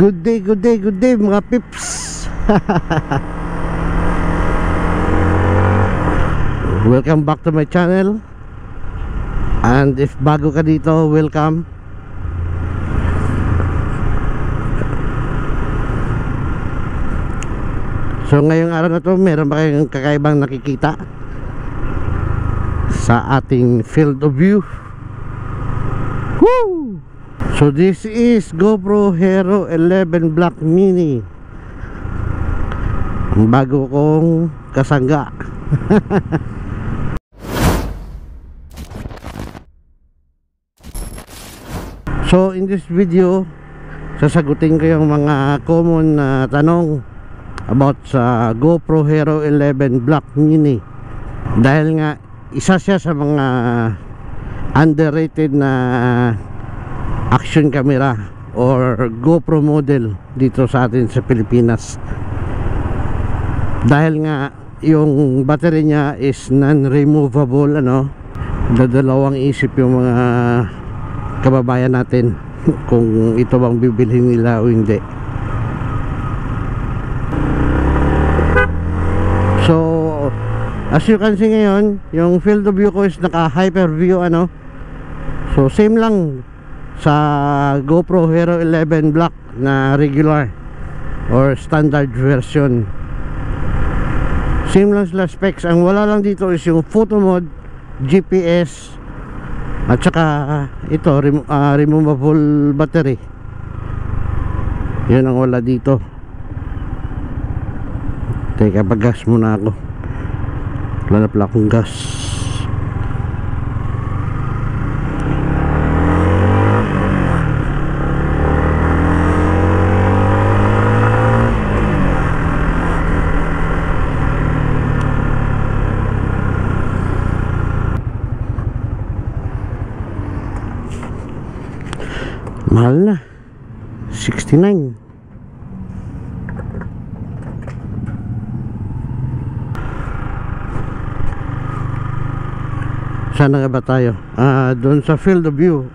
Good day, good day, good day mga pips. Welcome back to my channel. And if bago ka dito, welcome. So ngayong araw na to, meron ba kayong kakaibang nakikita sa ating field of view? Woo! So this is GoPro Hero 11 Black Mini, ang bago kong kasangga. So in this video, sasagutin ko yung mga common na tanong about sa GoPro Hero 11 Black Mini. Dahil nga isa siya sa mga underrated na action camera or GoPro model dito sa atin sa Pilipinas. Dahil nga yung battery niya is non-removable, dadalawang isip yung mga kababayan natin kung ito bang bibilhin nila o hindi. So as you can see ngayon, yung field of view ko is naka hyper view, so same lang sa GoPro Hero 11 Black na regular or standard version. Same lang sila specs. Ang wala lang dito is yung photo mode, GPS, at saka ito removable battery. Yun ang wala dito. Teka, pag-gas muna ako. Wala na pala akong gas. Mahal na, 69. Sana nga ba tayo? Doon sa field of view.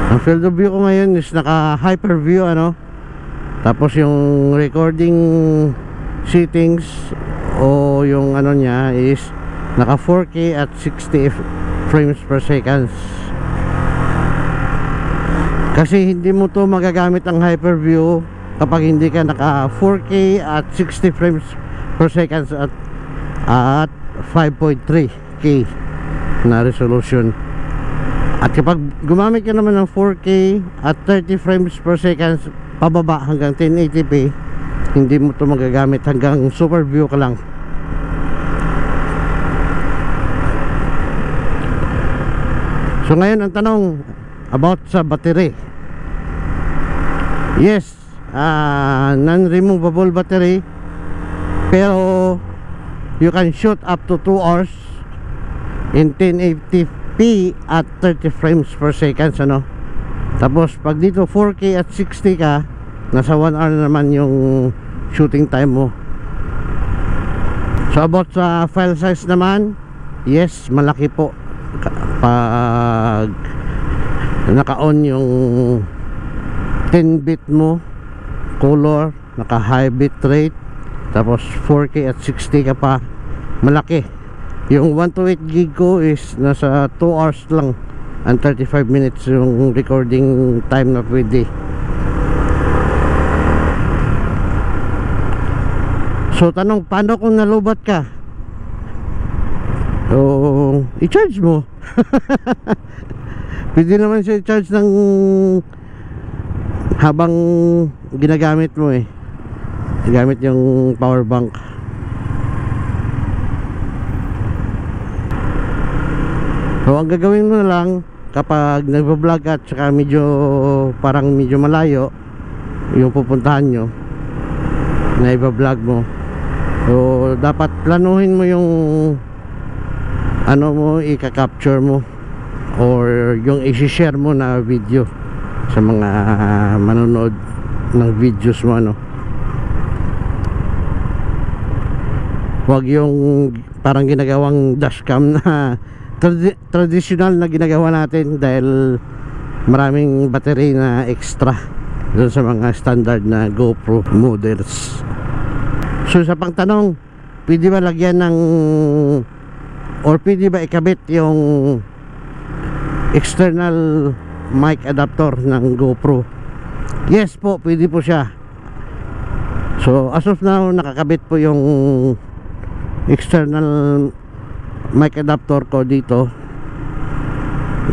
Ang field of view ko ngayon is naka hyper view, tapos yung recording settings o yung niya is naka 4K at 60 frames per second. Kasi hindi mo to magagamit ang hyper view kapag hindi ka naka 4K at 60 frames per second at 5.3K na resolution. At kapag gumamit ka naman ng 4K at 30 frames per second pababa hanggang 1080p, hindi mo to magagamit, hanggang super view ka lang. So ngayon ang tanong about sa battery. Yes, non-removable battery, pero you can shoot up to 2 hours in 1080p at 30 frames per second, Tapos pag dito 4K at 60 ka, nasa 1 hour naman yung shooting time mo. So about sa file size naman, yes, malaki po pag naka-on yung 10-bit mo color, naka high bit rate, tapos 4K at 60 ka pa, malaki. Yung 128 gig ko is nasa 2 hours lang and 35 minutes yung recording time na pwede. So tanong, paano kung nalubat ka? So i-charge mo. Pwede naman siya i-charge ng habang ginagamit mo, gamit yung power bank. So ang gagawin mo na lang kapag nagbablog at saka parang medyo malayo yung pupuntahan nyo na ibablog mo, so dapat planuhin mo yung i-capture mo or yung i-share mo na video sa mga manonood ng videos mo, Huwag yung parang ginagawang dashcam na traditional na ginagawa natin, dahil maraming battery na extra doon sa mga standard na GoPro models. So sa pangtanong, pwede ba lagyan ng or pwede ba ikabit yung external mic adapter ng GoPro? Yes po, pwede po siya. So as of now, nakakabit po yung external mic adapter ko dito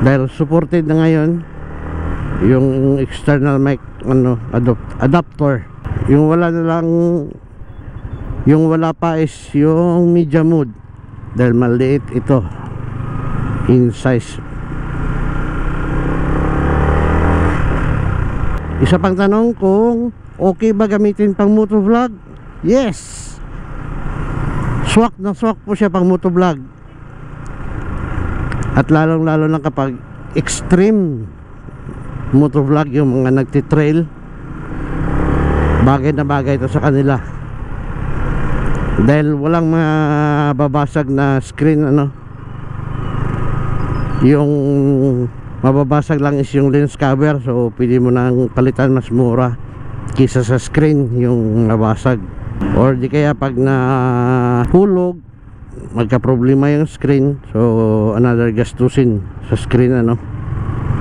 dahil supported na ngayon yung external mic adapter. Yung wala na lang, yung wala pa is yung media mode dahil maliit ito in size. Isa pang tanong kung okay ba gamitin pang motovlog? Yes, swak na swak po siya pang motovlog, at lalong lalo na kapag extreme motovlog, yung mga nagtitrail, bagay na bagay ito sa kanila dahil walang mababasag na screen. Yung mababasag lang is yung lens cover, so pwede mo nang palitan, mas mura kisa sa screen yung nabasag. Or di kaya pag nahulog, magka-problema yung screen, so another gastusin sa screen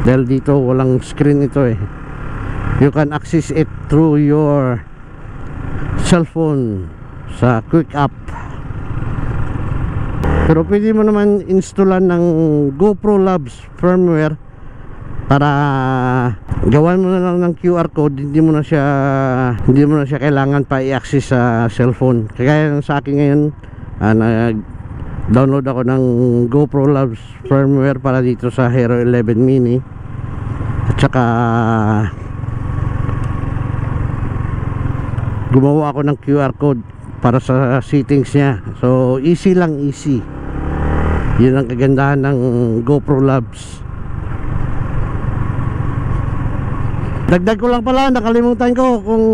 dahil dito walang screen ito you can access it through your cellphone sa quick app. Pero pwede mo naman installan ng GoPro Labs firmware para gawan mo na lang ng QR code, hindi mo na siya kailangan pa i-access sa cellphone. Kaya sa akin ngayon, nag-download ako ng GoPro Labs firmware para dito sa Hero 11 Mini, at saka gumawa ako ng QR code para sa settings niya. So easy lang, easy. Yun ang kagandahan ng GoPro Labs. Dagdag ko lang pala, nakalimutan ko kung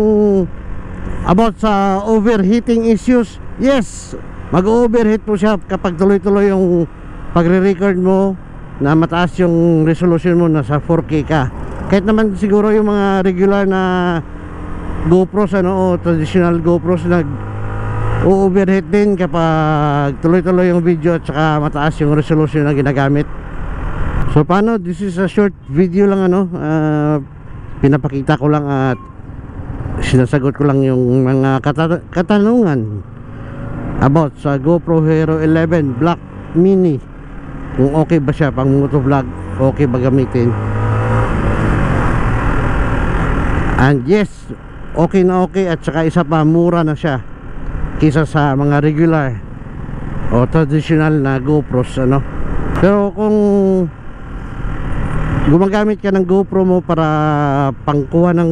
about sa overheating issues. Yes, mag-overheat po siya kapag tuloy-tuloy yung pagre-record mo na mataas yung resolution mo, nasa 4K ka. Kahit naman siguro yung mga regular na GoPros o traditional GoPros nag-overheat din kapag tuloy-tuloy yung video at saka mataas yung resolution na ginagamit. So paano, this is a short video lang pinapakita ko lang at sinasagot ko lang yung mga katanungan about sa GoPro Hero 11 Black Mini, kung okay ba siya pang motovlog, okay ba gamitin. And yes, okay na okay, at saka isa pa, mura na siya kisa sa mga regular o traditional na GoPros Pero kung gumagamit ka ng GoPro mo para pangkuha ng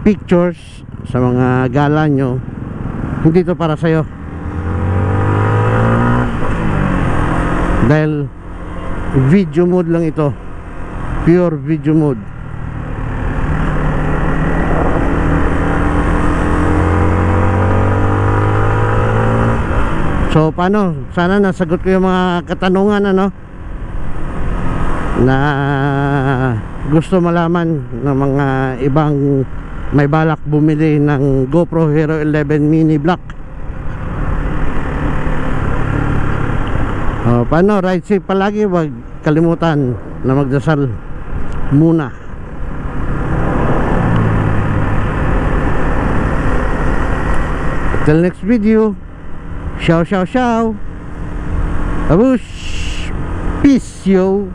pictures sa mga gala nyo, hindi to para sa'yo dahil video mode lang ito, pure video mode. So paano, sana nasagot ko yung mga katanungan na gusto malaman ng mga ibang may balak bumili ng GoPro Hero 11 Mini Black. Paano, ride safe palagi, wag kalimutan na magdasal muna. Till next video, ciao ciao ciao, babush, peace yo.